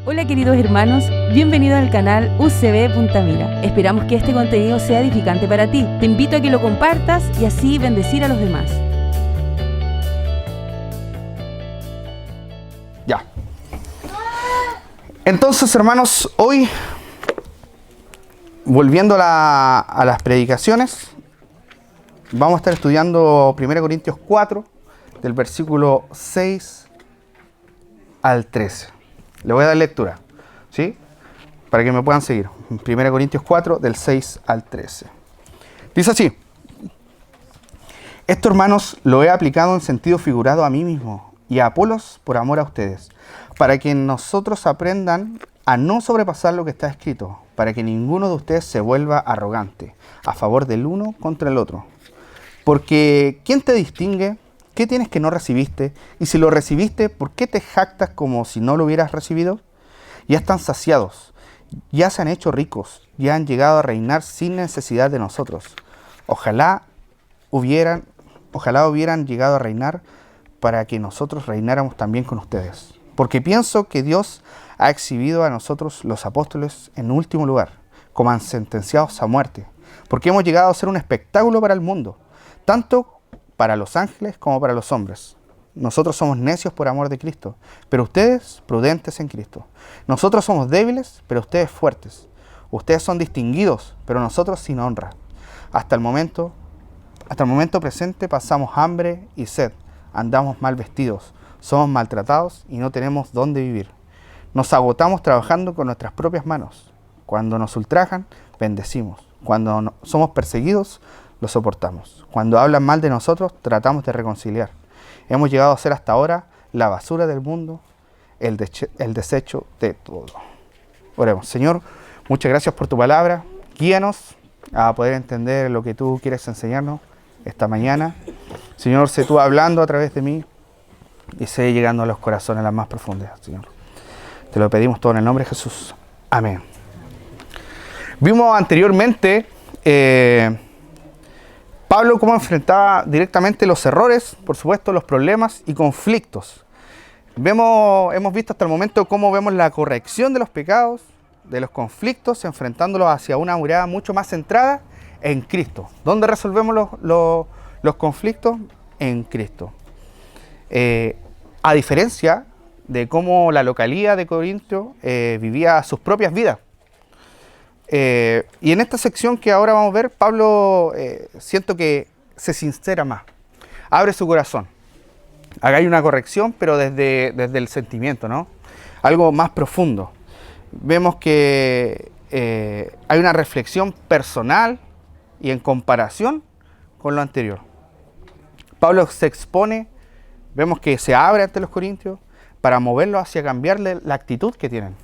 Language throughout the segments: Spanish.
Hola queridos hermanos, bienvenidos al canal UCB Punta Mira. Esperamos que este contenido sea edificante para ti. Te invito a que lo compartas y así bendecir a los demás. Ya. Entonces, hermanos, hoy, volviendo a las predicaciones, vamos a estar estudiando 1 Corintios 4, del versículo 6 al 13. Le voy a dar lectura, ¿sí? Para que me puedan seguir. 1 Corintios 4, del 6 al 13. Dice así: esto, hermanos, lo he aplicado en sentido figurado a mí mismo y a Apolos por amor a ustedes, para que nosotros aprendan a no sobrepasar lo que está escrito, para que ninguno de ustedes se vuelva arrogante, a favor del uno contra el otro. Porque, ¿quién te distingue? ¿Qué tienes que no recibiste? Y si lo recibiste, ¿por qué te jactas como si no lo hubieras recibido? Ya están saciados, ya se han hecho ricos, ya han llegado a reinar sin necesidad de nosotros. Ojalá hubieran llegado a reinar para que nosotros reináramos también con ustedes. Porque pienso que Dios ha exhibido a nosotros, los apóstoles, en último lugar, como sentenciados a muerte, porque hemos llegado a ser un espectáculo para el mundo, tanto para los ángeles como para los hombres. Nosotros somos necios por amor de Cristo, pero ustedes prudentes en Cristo. Nosotros somos débiles, pero ustedes fuertes. Ustedes son distinguidos, pero nosotros sin honra. Hasta el momento presente pasamos hambre y sed, andamos mal vestidos, somos maltratados y no tenemos dónde vivir. Nos agotamos trabajando con nuestras propias manos. Cuando nos ultrajan, bendecimos. Cuando somos perseguidos, lo soportamos. Cuando hablan mal de nosotros, tratamos de reconciliar. Hemos llegado a ser hasta ahora la basura del mundo, el desecho de todo. Oremos. Señor, muchas gracias por tu palabra. Guíanos a poder entender lo que tú quieres enseñarnos esta mañana. Señor, sé tú hablando a través de mí y sé llegando a los corazones a las más profundas, Señor. Te lo pedimos todo en el nombre de Jesús. Amén. Vimos anteriormente Pablo cómo enfrentaba directamente los errores, por supuesto, los problemas y conflictos. Hemos visto hasta el momento cómo vemos la corrección de los pecados, de los conflictos, enfrentándolos hacia una mirada mucho más centrada en Cristo. ¿Dónde resolvemos los conflictos? En Cristo. A diferencia de cómo la localía de Corinto vivía sus propias vidas. Y en esta sección que ahora vamos a ver, Pablo siento que se sincera más, abre su corazón. Acá hay una corrección, pero desde el sentimiento, ¿no? Algo más profundo. Vemos que hay una reflexión personal y en comparación con lo anterior. Pablo se expone, vemos que se abre ante los corintios para moverlos hacia cambiarle la actitud que tienen,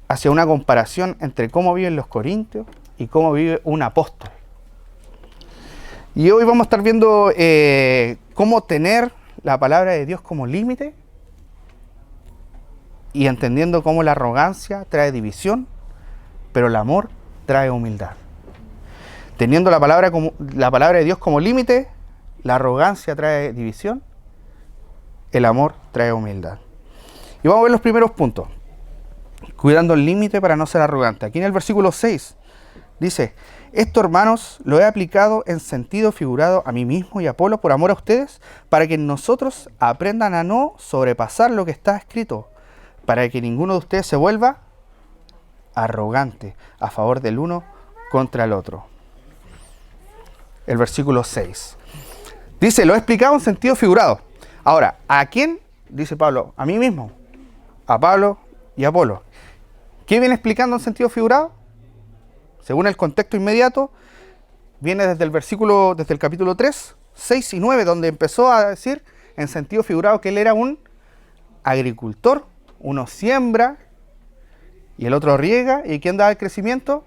hacia una comparación entre cómo viven los corintios y cómo vive un apóstol. Y hoy vamos a estar viendo cómo tener la palabra de Dios como límite y entendiendo cómo la arrogancia trae división, pero el amor trae humildad. Teniendo la palabra de Dios como límite, la arrogancia trae división, el amor trae humildad. Y vamos a ver los primeros puntos. Cuidando el límite para no ser arrogante. Aquí en el versículo 6 dice: esto, hermanos, lo he aplicado en sentido figurado a mí mismo y a Apolo por amor a ustedes, para que nosotros aprendan a no sobrepasar lo que está escrito, para que ninguno de ustedes se vuelva arrogante, a favor del uno contra el otro. El versículo 6 dice: lo he explicado en sentido figurado. Ahora, ¿a quién? Dice Pablo: a mí mismo, a Pablo y a Apolo. ¿Qué viene explicando en sentido figurado? Según el contexto inmediato, viene desde el capítulo 3, 6 y 9, donde empezó a decir en sentido figurado que él era un agricultor. Uno siembra y el otro riega. ¿Y quién da el crecimiento?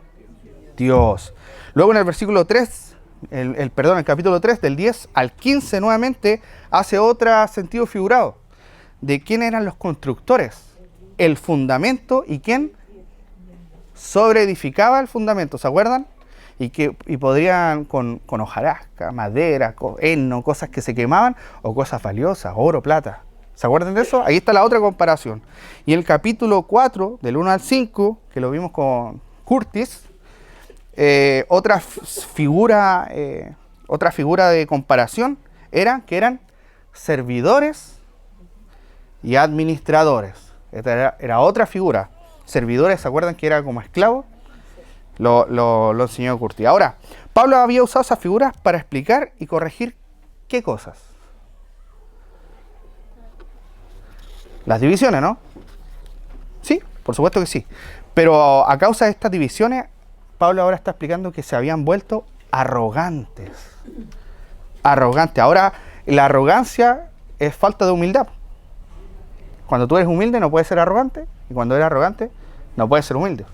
Dios. Luego en el versículo 3, el capítulo 3, del 10 al 15 nuevamente, hace otro sentido figurado. ¿De quién eran los constructores? El fundamento y quién sobreedificaba el fundamento, ¿se acuerdan? Y podrían con hojarasca, madera, heno, cosas que se quemaban, o cosas valiosas, oro, plata, ¿Se acuerdan de eso? Ahí está la otra comparación. Y en el capítulo 4, del 1 al 5, que lo vimos con Curtis, otra figura de comparación que eran servidores y administradores. Esta era otra figura. Servidores, ¿se acuerdan que era como esclavo? Lo enseñó Curtis. Ahora, Pablo había usado esas figuras para explicar y corregir ¿qué cosas? Las divisiones, ¿no? Sí, por supuesto que sí. Pero a causa de estas divisiones, Pablo ahora está explicando que se habían vuelto arrogantes. Arrogantes. Ahora, la arrogancia es falta de humildad. Cuando tú eres humilde no puedes ser arrogante, y cuando eres arrogante no puedes ser humilde.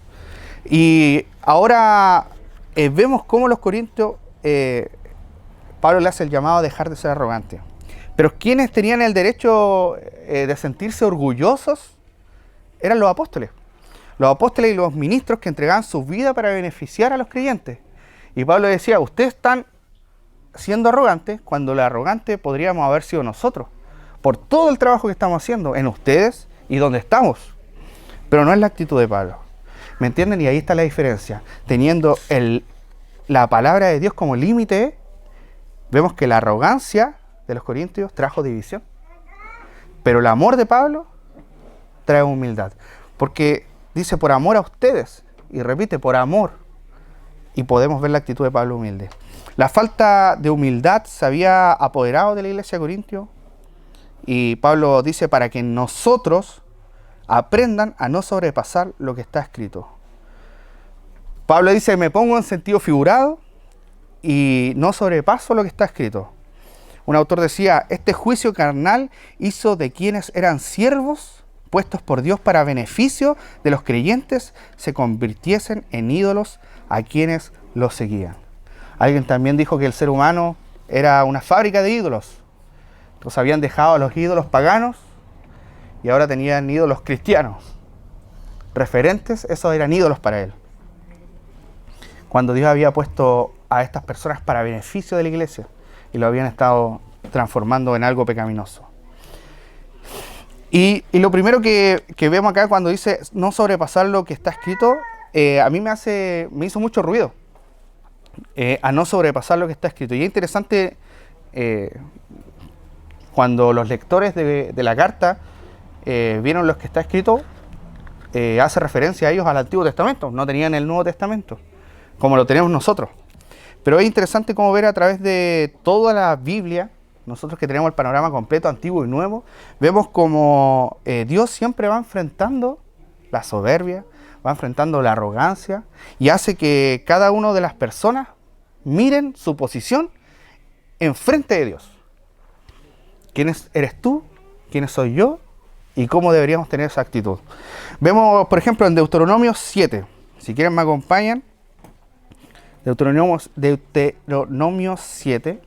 Y ahora vemos cómo los corintios, Pablo le hace el llamado a dejar de ser arrogante. Pero quienes tenían el derecho de sentirse orgullosos eran los apóstoles. Los apóstoles y los ministros que entregaban su vida para beneficiar a los creyentes. Y Pablo decía, ustedes están siendo arrogantes cuando el arrogante podríamos haber sido nosotros. Por todo el trabajo que estamos haciendo en ustedes y donde estamos. Pero no es la actitud de Pablo. ¿Me entienden? Y ahí está la diferencia. Teniendo la palabra de Dios como límite, vemos que la arrogancia de los corintios trajo división. Pero el amor de Pablo trae humildad. Porque dice, por amor a ustedes. Y repite, por amor. Y podemos ver la actitud de Pablo humilde. La falta de humildad se había apoderado de la iglesia de Corintio. Y Pablo dice, para que nosotros aprendan a no sobrepasar lo que está escrito. Pablo dice, me pongo en sentido figurado y no sobrepaso lo que está escrito. Un autor decía, este juicio carnal hizo de quienes eran siervos, puestos por Dios para beneficio de los creyentes, se convirtiesen en ídolos a quienes los seguían. Alguien también dijo que el ser humano era una fábrica de ídolos. Los habían dejado a los ídolos paganos y ahora tenían ídolos cristianos. Referentes, esos eran ídolos para él. Cuando Dios había puesto a estas personas para beneficio de la iglesia y lo habían estado transformando en algo pecaminoso. Y lo primero que vemos acá cuando dice no sobrepasar lo que está escrito, a mí me hizo mucho ruido. A no sobrepasar lo que está escrito. Y es interesante cuando los lectores de la carta vieron lo que está escrito, hace referencia a ellos al Antiguo Testamento. No tenían el Nuevo Testamento, como lo tenemos nosotros. Pero es interesante cómo ver a través de toda la Biblia, nosotros que tenemos el panorama completo, antiguo y nuevo, vemos como Dios siempre va enfrentando la soberbia, va enfrentando la arrogancia y hace que cada una de las personas miren su posición enfrente de Dios. ¿Quién eres tú? ¿Quién soy yo? ¿Y cómo deberíamos tener esa actitud? Vemos, por ejemplo, en Deuteronomio 7. Si quieren me acompañan. Deuteronomio 7,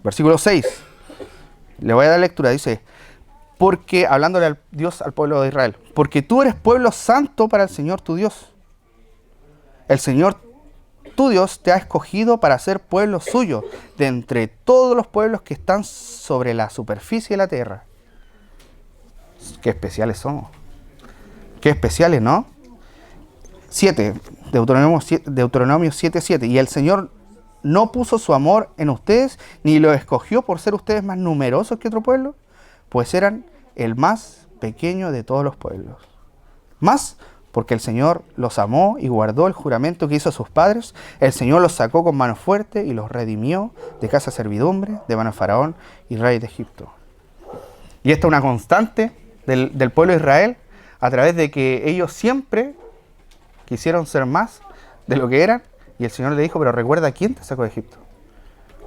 versículo 6. Le voy a dar lectura. Dice, porque, hablándole al Dios al pueblo de Israel, porque tú eres pueblo santo para el Señor tu Dios. El Señor tu Dios te ha escogido para ser pueblo suyo de entre todos los pueblos que están sobre la superficie de la tierra. Qué especiales somos. Qué especiales, ¿no? 7, Deuteronomio 7:7. Y el Señor no puso su amor en ustedes, ni los escogió por ser ustedes más numerosos que otro pueblo, pues eran el más pequeño de todos los pueblos. Más porque el Señor los amó y guardó el juramento que hizo a sus padres. El Señor los sacó con mano fuerte y los redimió de casa de servidumbre, de mano de Faraón y rey de Egipto. Y esta es una constante del pueblo de Israel, a través de que ellos siempre quisieron ser más de lo que eran, y el Señor le dijo, pero recuerda quién te sacó de Egipto.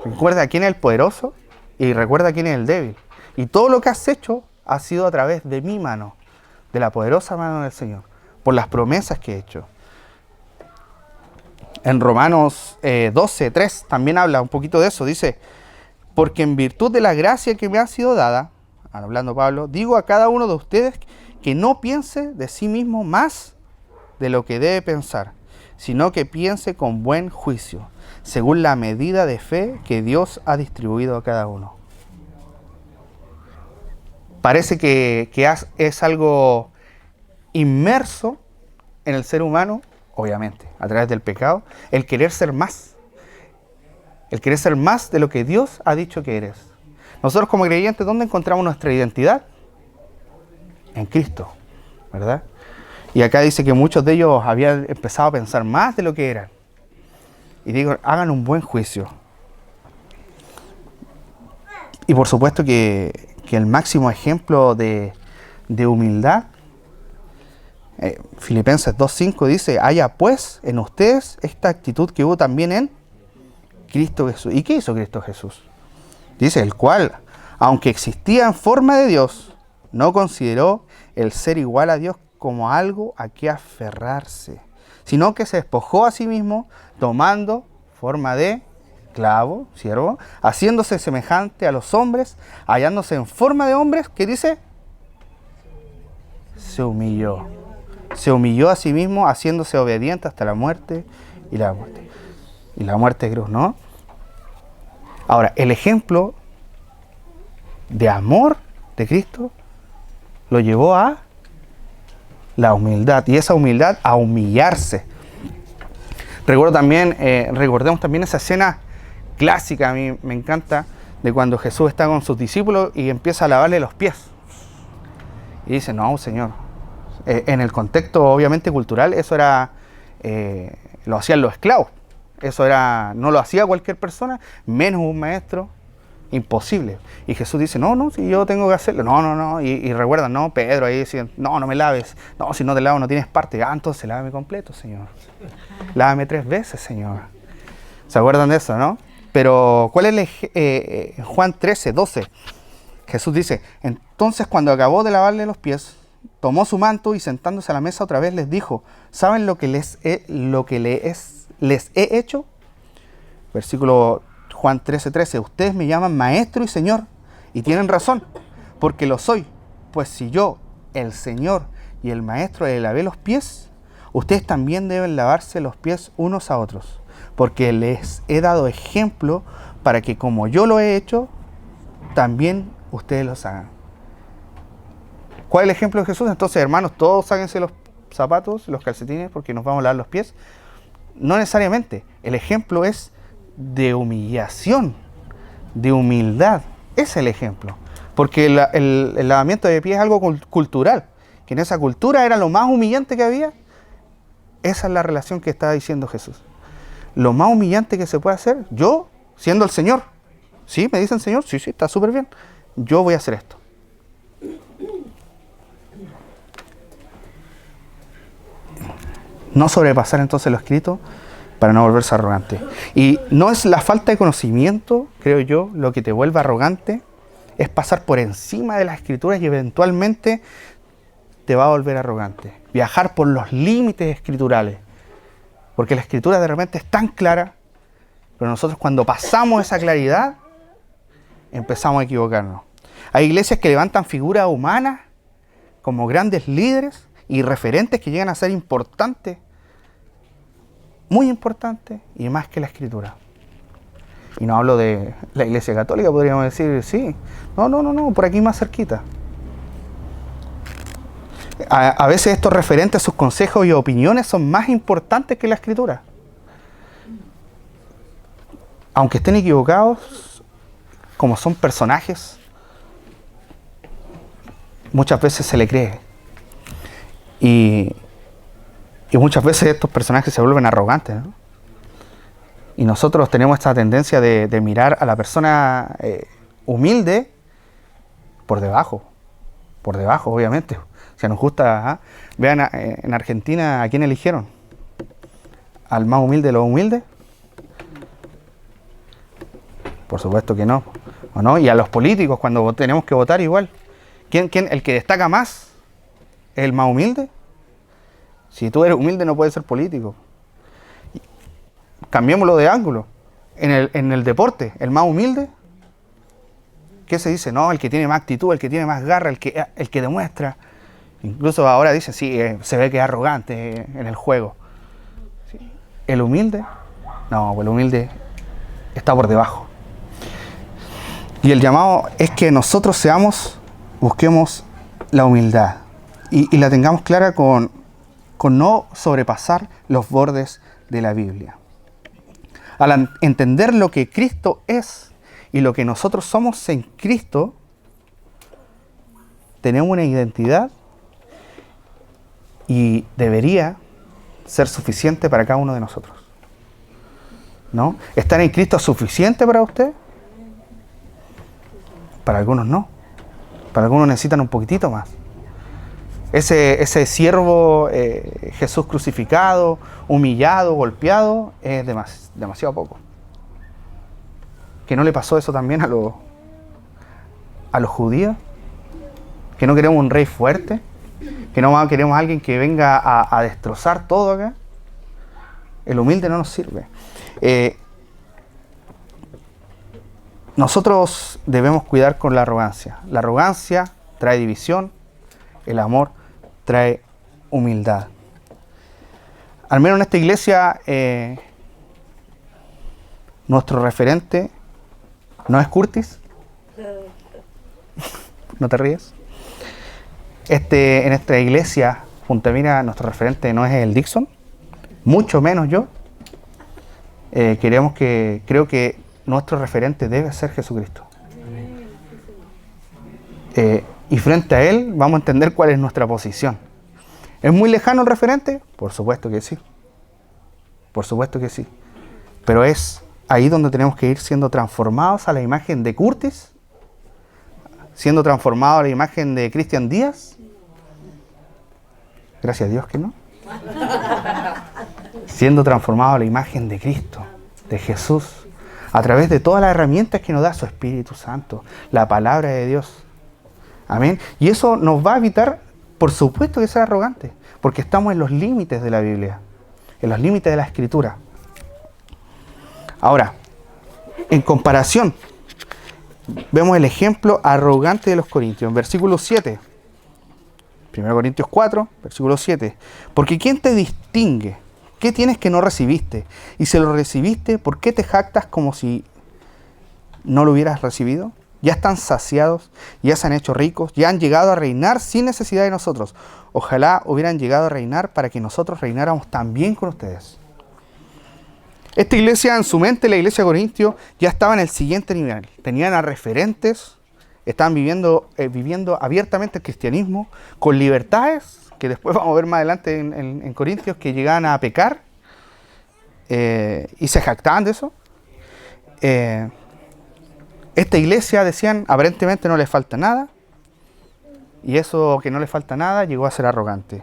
Recuerda quién es el poderoso y recuerda quién es el débil. Y todo lo que has hecho ha sido a través de mi mano, de la poderosa mano del Señor, por las promesas que he hecho. En Romanos 12:3 también habla un poquito de eso. Dice, porque en virtud de la gracia que me ha sido dada, hablando Pablo, digo a cada uno de ustedes que no piense de sí mismo más de lo que debe pensar, sino que piense con buen juicio, según la medida de fe que Dios ha distribuido a cada uno. parece que es algo inmerso en el ser humano, obviamente, a través del pecado, el querer ser más. El querer ser más de lo que Dios ha dicho que eres. Nosotros como creyentes, ¿dónde encontramos nuestra identidad? En Cristo, ¿verdad? Y acá dice que muchos de ellos habían empezado a pensar más de lo que eran. Y digo, hagan un buen juicio. Y por supuesto que el máximo ejemplo de humildad, Filipenses 2:5 dice, haya pues en ustedes esta actitud que hubo también en Cristo Jesús. ¿Y qué hizo Cristo Jesús? Dice, el cual, aunque existía en forma de Dios, no consideró el ser igual a Dios como algo a que aferrarse, sino que se despojó a sí mismo, tomando forma de esclavo, siervo, haciéndose semejante a los hombres, hallándose en forma de hombres, ¿qué dice? Se humilló. Se humilló a sí mismo, haciéndose obediente hasta la muerte y la muerte de cruz, ¿no? Ahora, el ejemplo de amor de Cristo lo llevó a la humildad, y esa humildad a humillarse. Recordemos también esa escena clásica, a mí me encanta, de cuando Jesús está con sus discípulos y empieza a lavarle los pies. Y dice, no, Señor. En el contexto obviamente cultural, eso era, lo hacían los esclavos. Eso era, no lo hacía cualquier persona, menos un maestro, imposible. Y Jesús dice, no, si yo tengo que hacerlo, no. Y recuerdan, no, Pedro ahí decía, no me laves. No, si no te lavo no tienes parte. Entonces lávame completo, Señor. Lávame 3 veces, Señor. ¿Se acuerdan de eso, no? Pero, ¿cuál es Juan 13:12? Jesús dice, entonces cuando acabó de lavarle los pies, tomó su manto y sentándose a la mesa otra vez les dijo, ¿saben lo que les he hecho? Versículo Juan 13:13, ustedes me llaman maestro y señor, y tienen razón, porque lo soy, pues si yo, el Señor y el maestro, le lavé los pies, ustedes también deben lavarse los pies unos a otros, porque les he dado ejemplo para que como yo lo he hecho, también ustedes los hagan. ¿Cuál es el ejemplo de Jesús? Entonces, hermanos, todos sáquense los zapatos, los calcetines, porque nos vamos a lavar los pies. No necesariamente. El ejemplo es de humillación, de humildad. Ese es el ejemplo. Porque el lavamiento de pies es algo cultural. Que en esa cultura era lo más humillante que había. Esa es la relación que está diciendo Jesús. Lo más humillante que se puede hacer, yo, siendo el Señor. ¿Sí? ¿Me dicen Señor? Sí, está súper bien. Yo voy a hacer esto. No sobrepasar entonces lo escrito para no volverse arrogante. Y no es la falta de conocimiento, creo yo, lo que te vuelve arrogante, es pasar por encima de las escrituras y eventualmente te va a volver arrogante. Viajar por los límites escriturales. Porque la escritura de repente es tan clara, pero nosotros cuando pasamos esa claridad, empezamos a equivocarnos. Hay iglesias que levantan figuras humanas como grandes líderes y referentes que llegan a ser importantes, muy importantes y más que la escritura. Y no hablo de la iglesia católica, podríamos decir, sí. No, por aquí más cerquita. A veces estos referentes, sus consejos y opiniones son más importantes que la escritura. Aunque estén equivocados, como son personajes, muchas veces se le cree. Y muchas veces estos personajes se vuelven arrogantes, ¿no? Y nosotros tenemos esta tendencia de mirar a la persona humilde por debajo, obviamente. Si nos gusta, vean en Argentina a quién eligieron, al más humilde de los humildes. Por supuesto que no, ¿o no? Y a los políticos cuando tenemos que votar igual. ¿Quién el que destaca más es el más humilde? Si tú eres humilde no puedes ser político. Cambiémoslo de ángulo. En el deporte, el más humilde, ¿qué se dice? No, el que tiene más actitud, el que tiene más garra, el que demuestra. Incluso ahora dicen, sí, se ve que es arrogante en el juego. ¿Sí? ¿El humilde? No, el humilde está por debajo. Y el llamado es que nosotros seamos busquemos la humildad y la tengamos clara con no sobrepasar los bordes de la Biblia. Al entender lo que Cristo es y lo que nosotros somos en Cristo, tenemos una identidad y debería ser suficiente para cada uno de nosotros, ¿no? ¿Estar en Cristo es suficiente para usted? Para algunos no. Para algunos necesitan un poquitito más. Ese siervo Jesús crucificado, humillado, golpeado, es demasiado poco. ¿Que no le pasó eso también a los judíos? ¿Que no queremos un rey fuerte? ¿Que no queremos a alguien que venga a destrozar todo acá? El humilde no nos sirve. Nosotros debemos cuidar con la arrogancia. La arrogancia trae división, el amor trae humildad. Al menos en esta iglesia, nuestro referente no es Curtis. ¿No te ríes? En esta iglesia, Puntamira, nuestro referente no es el Dixon, mucho menos yo. Creo que nuestro referente debe ser Jesucristo. Y frente a Él vamos a entender cuál es nuestra posición. ¿Es muy lejano el referente? Por supuesto que sí. Por supuesto que sí. Pero es ahí donde tenemos que ir siendo transformados a la imagen de Curtis, siendo transformados a la imagen de Cristian Díaz. Gracias a Dios que no. Siendo transformados a la imagen de Cristo, de Jesús, a través de todas las herramientas que nos da su Espíritu Santo, la palabra de Dios. Amén. Y eso nos va a evitar, por supuesto, que ser arrogantes, porque estamos en los límites de la Biblia, en los límites de la Escritura. Ahora, en comparación, vemos el ejemplo arrogante de los corintios, en versículo 7. 1 Corintios 4, versículo 7. Porque ¿quién te distingue? ¿Qué tienes que no recibiste? Y si lo recibiste, ¿por qué te jactas como si no lo hubieras recibido? Ya están saciados, ya se han hecho ricos, ya han llegado a reinar sin necesidad de nosotros. Ojalá hubieran llegado a reinar para que nosotros reináramos también con ustedes. Esta iglesia, en su mente, la iglesia de Corintio, ya estaba en el siguiente nivel. Tenían a referentes, estaban viviendo abiertamente el cristianismo, con libertades, que después vamos a ver más adelante en Corintios, que llegaban a pecar y se jactaban de eso. Esta iglesia, decían, aparentemente no le falta nada, y eso que no le falta nada llegó a ser arrogante.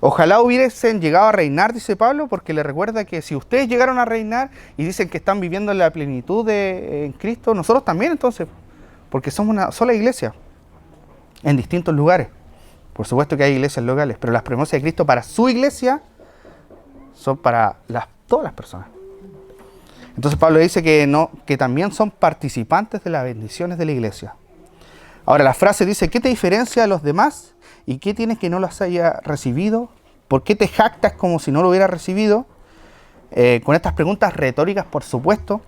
Ojalá hubiesen llegado a reinar, dice Pablo, porque le recuerda que si ustedes llegaron a reinar y dicen que están viviendo en la plenitud en Cristo, nosotros también entonces, porque somos una sola iglesia, en distintos lugares. Por supuesto que hay iglesias locales, pero las promesas de Cristo para su iglesia son para todas las personas. Entonces Pablo dice que también son participantes de las bendiciones de la iglesia. Ahora la frase dice, ¿qué te diferencia de los demás? ¿Y qué tienes que no los haya recibido? ¿Por qué te jactas como si no lo hubieras recibido? Con estas preguntas retóricas, por supuesto,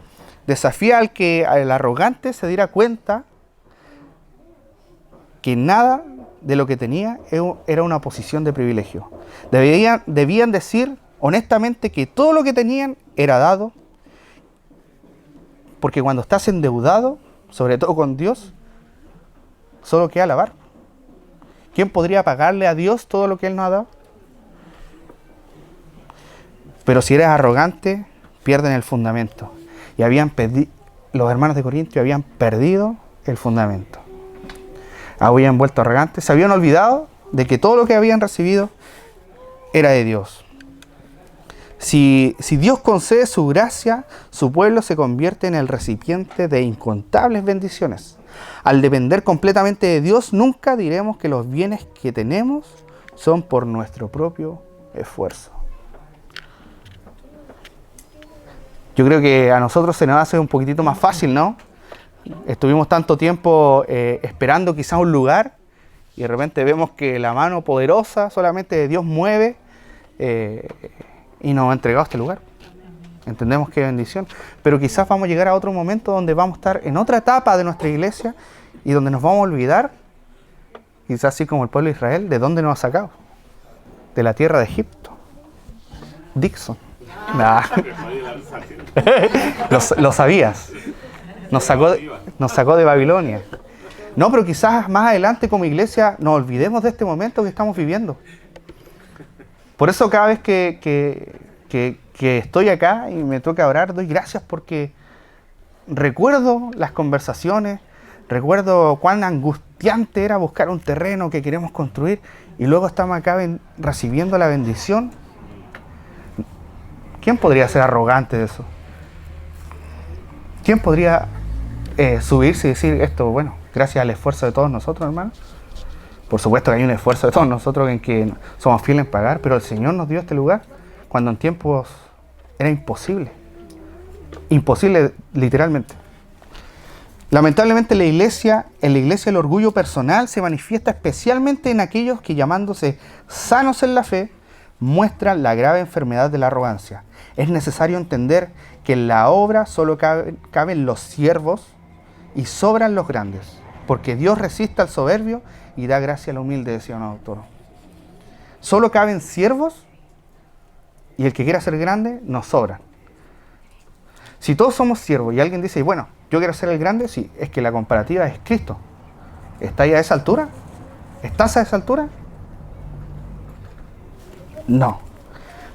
desafía al arrogante se diera cuenta que nada de lo que tenía era una posición de privilegio. Debían decir honestamente que todo lo que tenían era dado, porque cuando estás endeudado, sobre todo con Dios, solo queda alabar. ¿Quién podría pagarle a Dios todo lo que Él nos ha dado? Pero si eres arrogante, pierden el fundamento. Y los hermanos de Corintio habían perdido el fundamento. Habían vuelto arrogantes, se habían olvidado de que todo lo que habían recibido era de Dios. Si Dios concede su gracia, su pueblo se convierte en el recipiente de incontables bendiciones. Al depender completamente de Dios, nunca diremos que los bienes que tenemos son por nuestro propio esfuerzo. Yo creo que a nosotros se nos hace un poquitito más fácil, ¿no? Estuvimos tanto tiempo esperando quizás un lugar y de repente vemos que la mano poderosa solamente de Dios mueve y nos ha entregado este lugar. Entendemos qué bendición, pero quizás vamos a llegar a otro momento donde vamos a estar en otra etapa de nuestra iglesia y donde nos vamos a olvidar quizás así como el pueblo de Israel, ¿de dónde nos ha sacado? De la tierra de Egipto. Dixon. Nah. Lo sabías. Nos sacó de Babilonia. No, pero quizás más adelante como iglesia nos olvidemos de este momento que estamos viviendo. Por eso cada vez que estoy acá y me toca orar, doy gracias porque recuerdo las conversaciones, recuerdo cuán angustiante era buscar un terreno que queremos construir y luego estamos acá recibiendo la bendición. ¿Quién podría ser arrogante de eso? ¿Quién podría subirse y decir esto, bueno, gracias al esfuerzo de todos nosotros, hermanos? Por supuesto que hay un esfuerzo de todos nosotros en que somos fieles en pagar, pero el Señor nos dio este lugar cuando en tiempos era imposible. Imposible, literalmente. Lamentablemente en la iglesia el orgullo personal se manifiesta especialmente en aquellos que, llamándose sanos en la fe, muestran la grave enfermedad de la arrogancia. Es necesario entender que en la obra solo caben los siervos y sobran los grandes, porque Dios resiste al soberbio y da gracia al humilde, decía un autor. Solo caben siervos y el que quiera ser grande nos sobra. Si todos somos siervos y alguien dice, bueno, yo quiero ser el grande, sí, es que la comparativa es Cristo. ¿Está ahí a esa altura? ¿Estás a esa altura? No.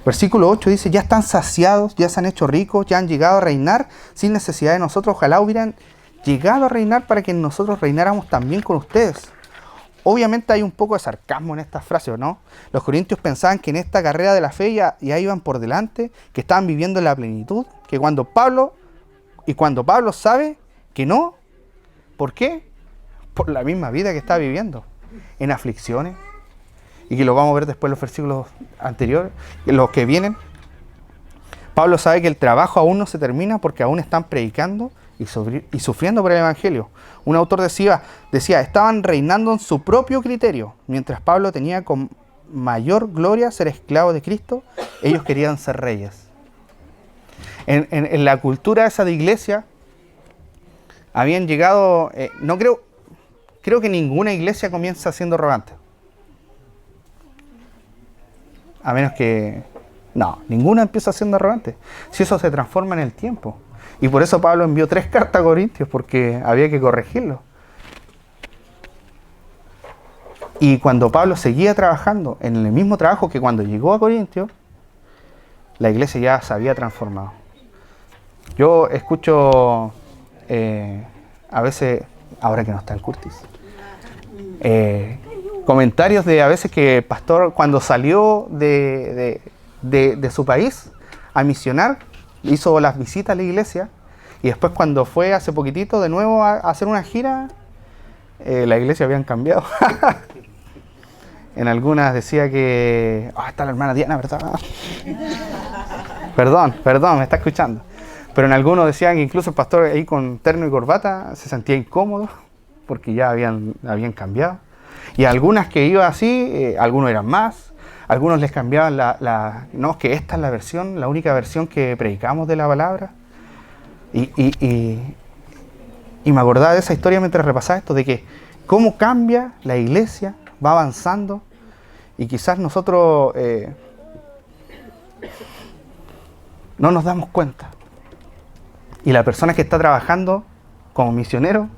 Versículo 8 dice, ya están saciados, ya se han hecho ricos, ya han llegado a reinar sin necesidad de nosotros. Ojalá hubieran llegado a reinar para que nosotros reináramos también con ustedes. Obviamente hay un poco de sarcasmo en estas frases, ¿no? Los corintios pensaban que en esta carrera de la fe ya iban por delante, que estaban viviendo en la plenitud, que cuando Pablo sabe que no, ¿por qué? Por la misma vida que está viviendo, en aflicciones, y que lo vamos a ver después en los versículos anteriores, los que vienen. Pablo sabe que el trabajo aún no se termina porque aún están predicando y sufriendo por el Evangelio. Un autor decía, estaban reinando en su propio criterio. Mientras Pablo tenía con mayor gloria ser esclavo de Cristo, ellos querían ser reyes. En la cultura esa de iglesia, habían llegado, creo que ninguna iglesia comienza siendo arrogante. A menos que, no, ninguna empieza siendo arrogante. Si eso se transforma en el tiempo. Y por eso Pablo envió 3 cartas a Corintios, porque había que corregirlo. Y cuando Pablo seguía trabajando en el mismo trabajo que cuando llegó a Corintios, la iglesia ya se había transformado. Yo escucho a veces, ahora que no está el Curtis, comentarios de a veces que el pastor cuando salió de su país a misionar, hizo las visitas a la iglesia y después cuando fue hace poquitito de nuevo a hacer una gira, la iglesia habían cambiado. En algunas decía que está la hermana Diana, ¿verdad? Perdón, me está escuchando. Pero en algunos decían que incluso el pastor ahí con terno y corbata se sentía incómodo porque ya habían cambiado. Y algunas que iba así, algunos eran más, algunos les cambiaban no, que esta es la única versión que predicamos de la palabra. Y me acordaba de esa historia mientras repasaba esto, de que cómo cambia la iglesia, va avanzando, y quizás nosotros no nos damos cuenta. Y la persona que está trabajando como misionero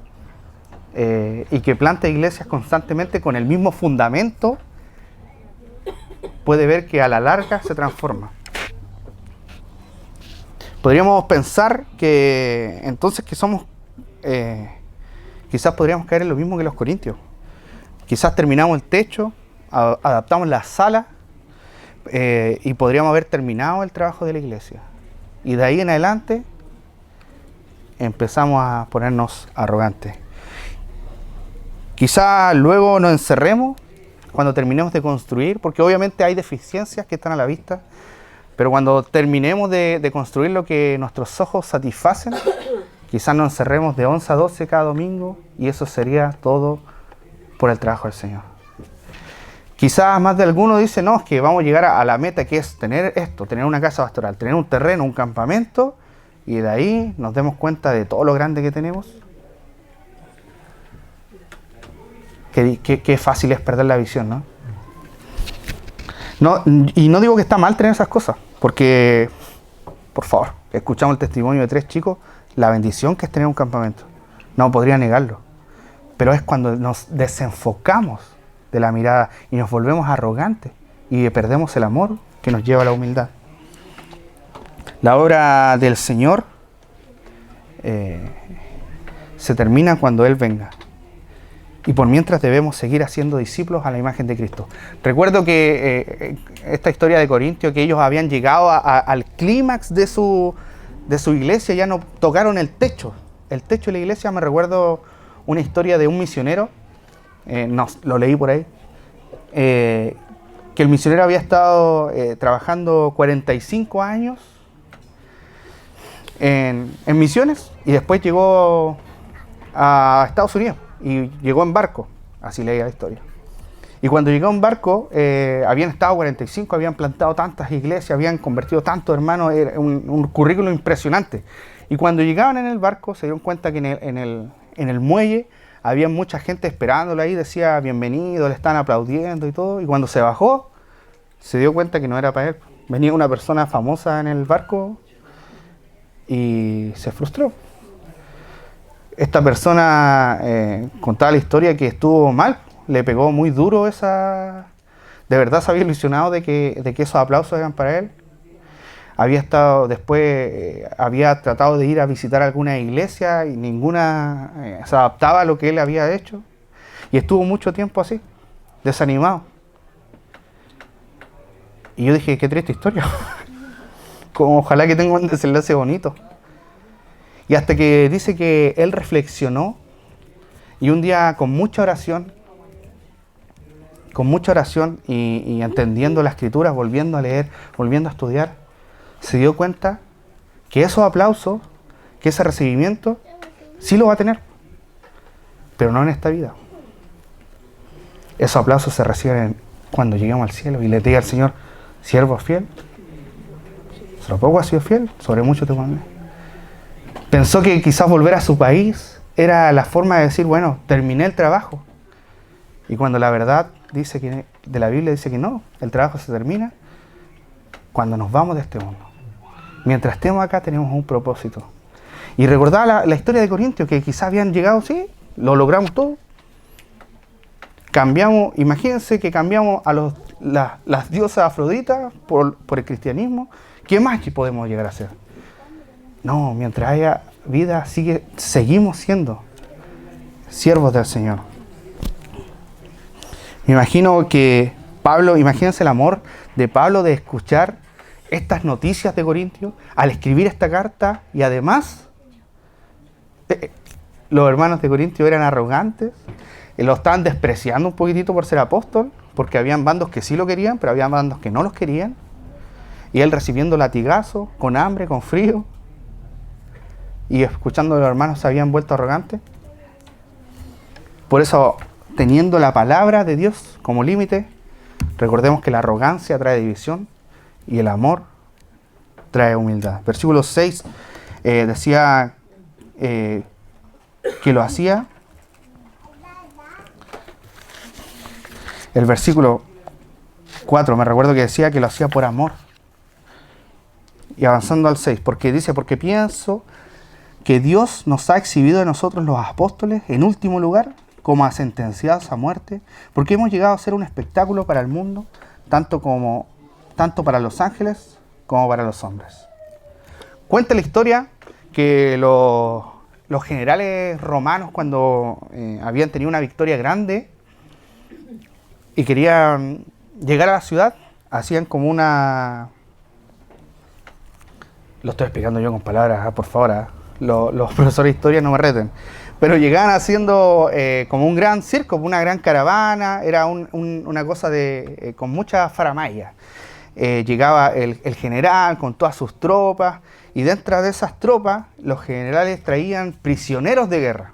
y que planta iglesias constantemente con el mismo fundamento, puede ver que a la larga se transforma. Podríamos pensar que entonces que somos, quizás podríamos caer en lo mismo que los corintios. Quizás terminamos el techo, adaptamos la sala y podríamos haber terminado el trabajo de la iglesia. Y de ahí en adelante empezamos a ponernos arrogantes. Quizás luego nos encerremos cuando terminemos de construir, porque obviamente hay deficiencias que están a la vista, pero cuando terminemos de construir lo que nuestros ojos satisfacen, quizás nos encerremos de 11 a 12 cada domingo y eso sería todo por el trabajo del Señor. Quizás más de alguno dice, no, es que vamos a llegar a la meta que es tener esto, tener una casa pastoral, tener un terreno, un campamento, y de ahí nos demos cuenta de todo lo grande que tenemos. Qué fácil es perder la visión, ¿no? No, y no digo que está mal tener esas cosas, porque, por favor, escuchamos el testimonio de 3 chicos, la bendición que es tener un campamento. No podría negarlo. Pero es cuando nos desenfocamos de la mirada y nos volvemos arrogantes y perdemos el amor que nos lleva a la humildad. La obra del Señor se termina cuando Él venga. Y por mientras debemos seguir haciendo discípulos a la imagen de Cristo. Recuerdo que esta historia de Corintio, que ellos habían llegado al clímax de su iglesia, ya no tocaron el techo. El techo de la iglesia, me recuerdo una historia de un misionero, lo leí por ahí, que el misionero había estado trabajando 45 años en misiones y después llegó a Estados Unidos. Y llegó en barco, así leía la historia. Y cuando llegó en barco, habían estado 45, habían plantado tantas iglesias, habían convertido tantos hermanos, era un currículo impresionante. Y cuando llegaban en el barco, se dieron cuenta que en el muelle había mucha gente esperándolo ahí, decía bienvenido, le estaban aplaudiendo y todo. Y cuando se bajó, se dio cuenta que no era para él. Venía una persona famosa en el barco y se frustró. Esta persona contaba la historia que estuvo mal, le pegó muy duro esa... De verdad se había ilusionado de que esos aplausos eran para él. Había estado después, había tratado de ir a visitar alguna iglesia y ninguna se adaptaba a lo que él había hecho. Y estuvo mucho tiempo así, desanimado. Y yo dije, qué triste historia. Como ojalá que tenga un desenlace bonito. Y hasta que dice que él reflexionó y un día con mucha oración y entendiendo la escritura, volviendo a leer, volviendo a estudiar, se dio cuenta que esos aplausos, que ese recibimiento, sí lo va a tener, pero no en esta vida. Esos aplausos se reciben cuando lleguemos al cielo y le diga al Señor, siervo fiel, sobre poco has sido fiel, sobre mucho te pondré. Pensó que quizás volver a su país era la forma de decir, bueno, terminé el trabajo. Y cuando la verdad dice que, de la Biblia dice que no, el trabajo se termina cuando nos vamos de este mundo. Mientras estemos acá tenemos un propósito. Y recordaba la historia de Corintios, que quizás habían llegado, sí, lo logramos todo. Cambiamos, imagínense que cambiamos a las diosas afroditas por el cristianismo. ¿Qué más que podemos llegar a hacer? No, mientras haya vida, seguimos siendo siervos del Señor. Me imagino que Pablo, imagínense el amor de Pablo de escuchar estas noticias de Corintios, al escribir esta carta, y además los hermanos de Corintios eran arrogantes, lo estaban despreciando un poquitito por ser apóstol, porque habían bandos que sí lo querían, pero había bandos que no los querían, y él recibiendo latigazos, con hambre, con frío, y escuchando a los hermanos se habían vuelto arrogantes. Por eso, teniendo la palabra de Dios como límite, recordemos que la arrogancia trae división y el amor trae humildad. Versículo 6 decía que lo hacía. El versículo 4 me recuerdo que decía que lo hacía por amor. Y avanzando al 6, porque pienso que Dios nos ha exhibido a nosotros los apóstoles, en último lugar, como a sentenciados a muerte, porque hemos llegado a ser un espectáculo para el mundo, tanto para los ángeles como para los hombres. Cuenta la historia que los generales romanos, cuando habían tenido una victoria grande y querían llegar a la ciudad, hacían como una... Lo estoy explicando yo con palabras, por favor, los profesores de historia no me reten. Pero llegaban haciendo como un gran circo, una gran caravana, era una cosa con mucha faramaya. Llegaba el general con todas sus tropas, y dentro de esas tropas los generales traían prisioneros de guerra.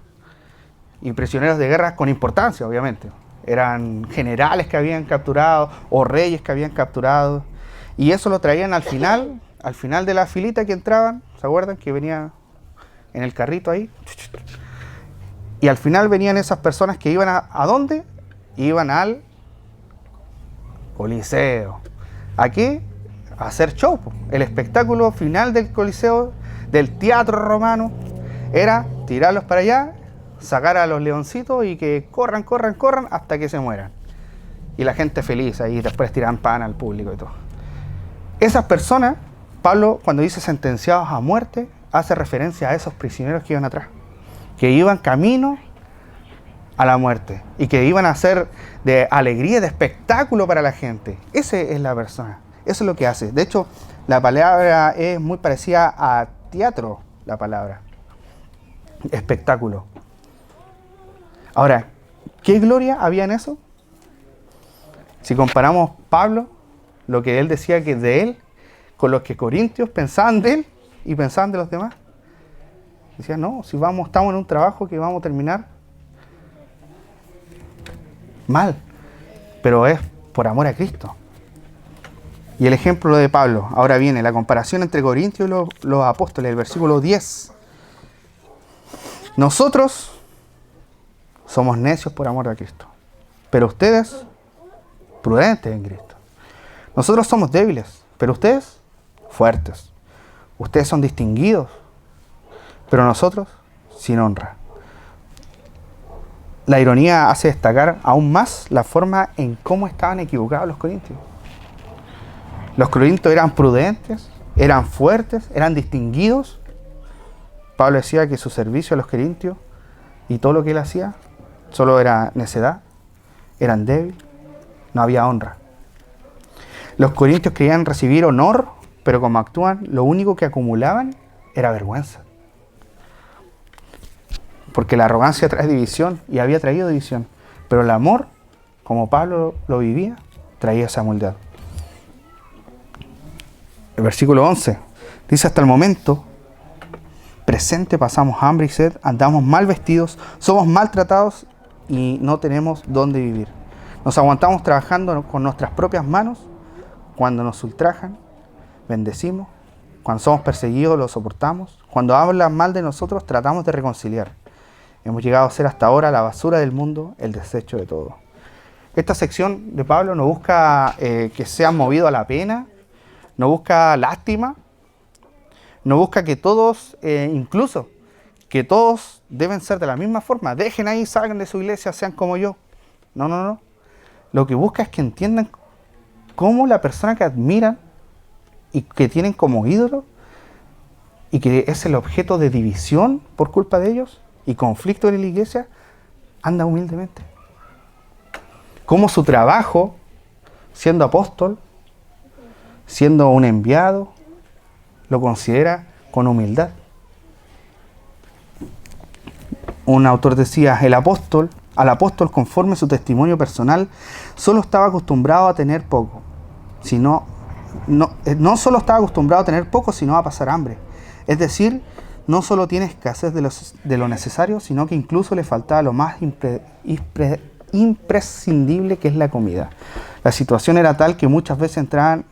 Y prisioneros de guerra con importancia, obviamente. Eran generales que habían capturado o reyes que habían capturado. Y eso lo traían al final de la filita que entraban, ¿se acuerdan? Que venía en el carrito ahí. Y al final venían esas personas que iban ¿a dónde? Iban al Coliseo. ¿A qué? A hacer show. El espectáculo final del Coliseo, del teatro romano, era tirarlos para allá, sacar a los leoncitos y que corran hasta que se mueran. Y la gente feliz ahí, después tiran pan al público y todo. Esas personas, Pablo, cuando dice sentenciados a muerte, hace referencia a esos prisioneros que iban atrás, que iban camino a la muerte y que iban a ser de alegría, de espectáculo para la gente. Esa es la persona, eso es lo que hace. De hecho, la palabra es muy parecida a teatro, la palabra, espectáculo. Ahora, ¿qué gloria había en eso? Si comparamos Pablo, lo que él decía que de él, con los que corintios pensaban de él y pensaban de los demás, decía, no, si estamos en un trabajo que vamos a terminar mal, pero es por amor a Cristo. Y el ejemplo de Pablo, ahora viene la comparación entre Corintios y los apóstoles, el versículo 10. Nosotros somos necios por amor a Cristo, pero ustedes prudentes en Cristo. Nosotros somos débiles, pero ustedes fuertes. Ustedes son distinguidos, pero nosotros sin honra. La ironía hace destacar aún más la forma en cómo estaban equivocados los corintios. Los corintios eran prudentes, eran fuertes, eran distinguidos. Pablo decía que su servicio a los corintios y todo lo que él hacía solo era necedad, eran débiles, no había honra. Los corintios querían recibir honor, pero como actúan, lo único que acumulaban era vergüenza. Porque la arrogancia trae división y había traído división. Pero el amor, como Pablo lo vivía, traía esa humildad. El versículo 11 dice: hasta el momento presente pasamos hambre y sed, andamos mal vestidos, somos maltratados y no tenemos dónde vivir. Nos aguantamos trabajando con nuestras propias manos. Cuando nos ultrajan, bendecimos. Cuando somos perseguidos, lo soportamos. Cuando hablan mal de nosotros, tratamos de reconciliar. Hemos llegado a ser hasta ahora la basura del mundo, el desecho de todo. Esta sección de Pablo no busca que sean movidos a la pena, no busca lástima, no busca que todos, incluso que todos deben ser de la misma forma. Dejen ahí, salgan de su iglesia, sean como yo. No. Lo que busca es que entiendan cómo la persona que admiran y que tienen como ídolo y que es el objeto de división por culpa de ellos y conflicto en la iglesia, anda humildemente. Cómo su trabajo, siendo apóstol, siendo un enviado, lo considera con humildad. Un autor decía, al apóstol, conforme su testimonio personal, solo estaba acostumbrado a tener poco, no solo estaba acostumbrado a tener poco, sino a pasar hambre. Es decir, no solo tiene escasez de lo necesario, sino que incluso le faltaba lo más imprescindible, que es la comida. La situación era tal que muchas veces entraban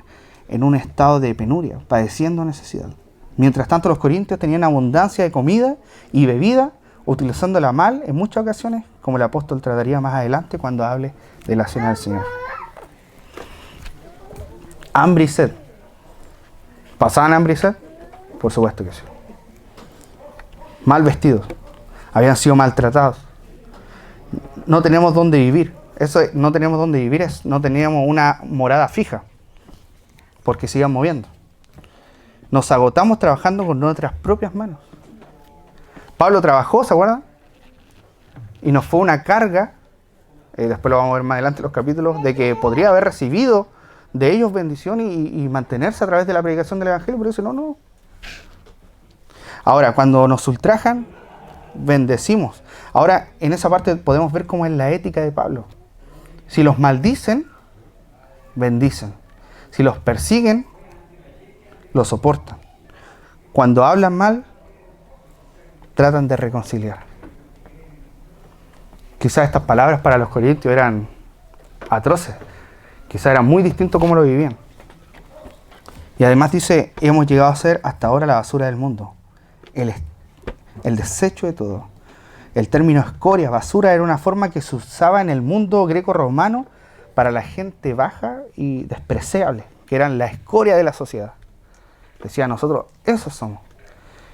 en un estado de penuria, padeciendo necesidad. Mientras tanto, los corintios tenían abundancia de comida y bebida, utilizándola mal en muchas ocasiones, como el apóstol trataría más adelante cuando hable de la cena del Señor. Hambre y sed. ¿Pasaban hambre y sed? Por supuesto que sí. Mal vestidos. Habían sido maltratados. No tenemos dónde vivir. No tenemos dónde vivir es no teníamos una morada fija, porque se iban moviendo. Nos agotamos trabajando con nuestras propias manos. Pablo trabajó, ¿se acuerdan? Y nos fue una carga, después lo vamos a ver más adelante en los capítulos, de que podría haber recibido de ellos bendición y mantenerse a través de la predicación del Evangelio, pero dice, no. Ahora, cuando nos ultrajan, bendecimos. Ahora, en esa parte podemos ver cómo es la ética de Pablo. Si los maldicen, bendicen. Si los persiguen, los soportan. Cuando hablan mal, tratan de reconciliar. Quizás estas palabras para los corintios eran atroces. Quizás era muy distinto cómo lo vivían. Y además dice, hemos llegado a ser hasta ahora la basura del mundo. El desecho de todo. El término escoria, basura, era una forma que se usaba en el mundo greco-romano para la gente baja y despreciable, que eran la escoria de la sociedad. Decía, nosotros, esos somos.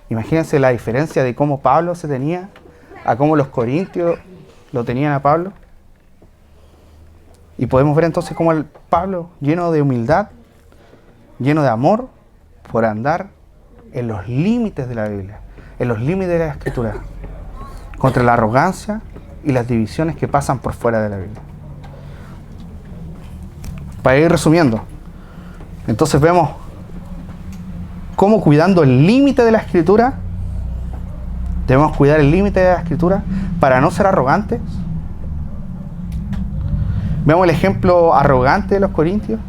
Imagínense la diferencia de cómo Pablo se tenía a cómo los corintios lo tenían a Pablo. Y podemos ver entonces cómo el Pablo, lleno de humildad, lleno de amor, por andar en los límites de la Biblia, en los límites de la Escritura, contra la arrogancia y las divisiones que pasan por fuera de la Biblia. Para ir resumiendo, entonces vemos cómo cuidando el límite de la Escritura, debemos cuidar el límite de la Escritura para no ser arrogantes. Vemos el ejemplo arrogante de los corintios.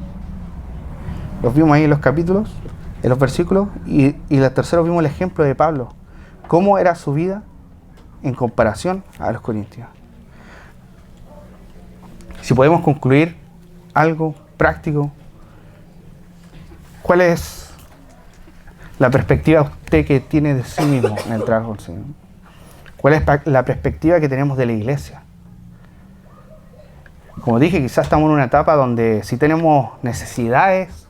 Los vimos ahí en los capítulos, en los versículos. Y el tercero vimos el ejemplo de Pablo. Cómo era su vida en comparación a los corintios. Si podemos concluir algo práctico, ¿cuál es la perspectiva usted que tiene de sí mismo en el trabajo del Señor? ¿Cuál es la perspectiva que tenemos de la iglesia? Como dije, quizás estamos en una etapa donde sí tenemos necesidades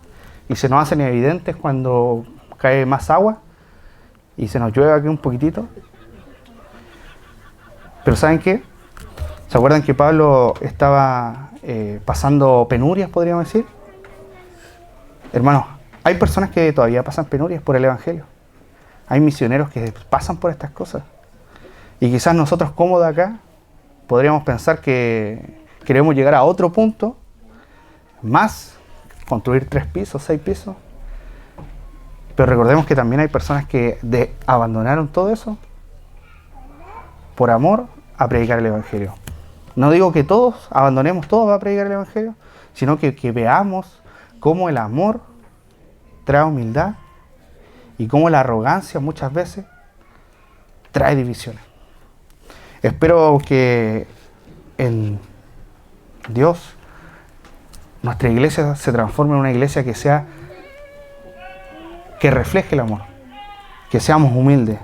y se nos hacen evidentes cuando cae más agua y se nos llueve aquí un poquitito. Pero ¿saben qué? ¿Se acuerdan que Pablo estaba pasando penurias, podríamos decir? Hermanos, hay personas que todavía pasan penurias por el Evangelio. Hay misioneros que pasan por estas cosas. Y quizás nosotros cómodos acá podríamos pensar que queremos llegar a otro punto, más, construir 3 pisos, 6 pisos. Pero recordemos que también hay personas que abandonaron todo eso por amor a predicar el Evangelio. No digo que todos abandonemos todo para predicar el Evangelio, sino que veamos cómo el amor trae humildad y cómo la arrogancia muchas veces trae divisiones. Espero que en Dios nuestra iglesia se transforme en una iglesia que refleje el amor, que seamos humildes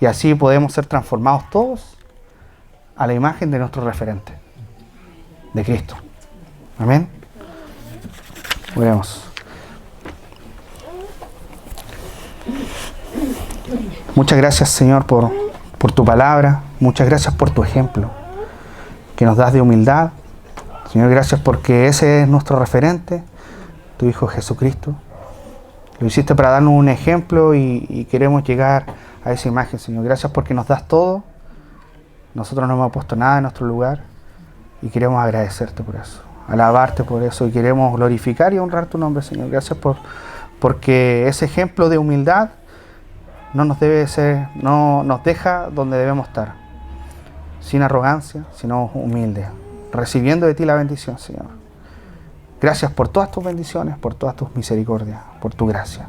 y así podemos ser transformados todos a la imagen de nuestro referente, de Cristo. Amén. Oremos. Muchas gracias, Señor, por tu palabra. Muchas gracias por tu ejemplo que nos das de humildad. Señor, gracias porque ese es nuestro referente, tu Hijo Jesucristo. Lo hiciste para darnos un ejemplo y queremos llegar a esa imagen, Señor. Gracias porque nos das todo. Nosotros no hemos puesto nada en nuestro lugar y queremos agradecerte por eso, alabarte por eso y queremos glorificar y honrar tu nombre, Señor. Gracias porque ese ejemplo de humildad no nos deja donde debemos estar, sin arrogancia, sino humilde, recibiendo de ti la bendición, Señor. Gracias por todas tus bendiciones, por todas tus misericordias, por tu gracia.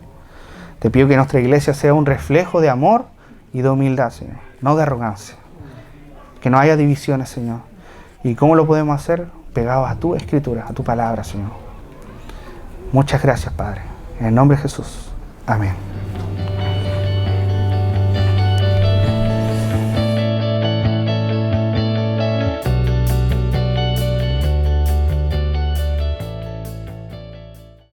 Te pido que nuestra iglesia sea un reflejo de amor y de humildad, Señor, no de arrogancia. Que no haya divisiones, Señor. ¿Y cómo lo podemos hacer? Pegados a tu escritura, a tu palabra, Señor. Muchas gracias, Padre. En el nombre de Jesús. Amén.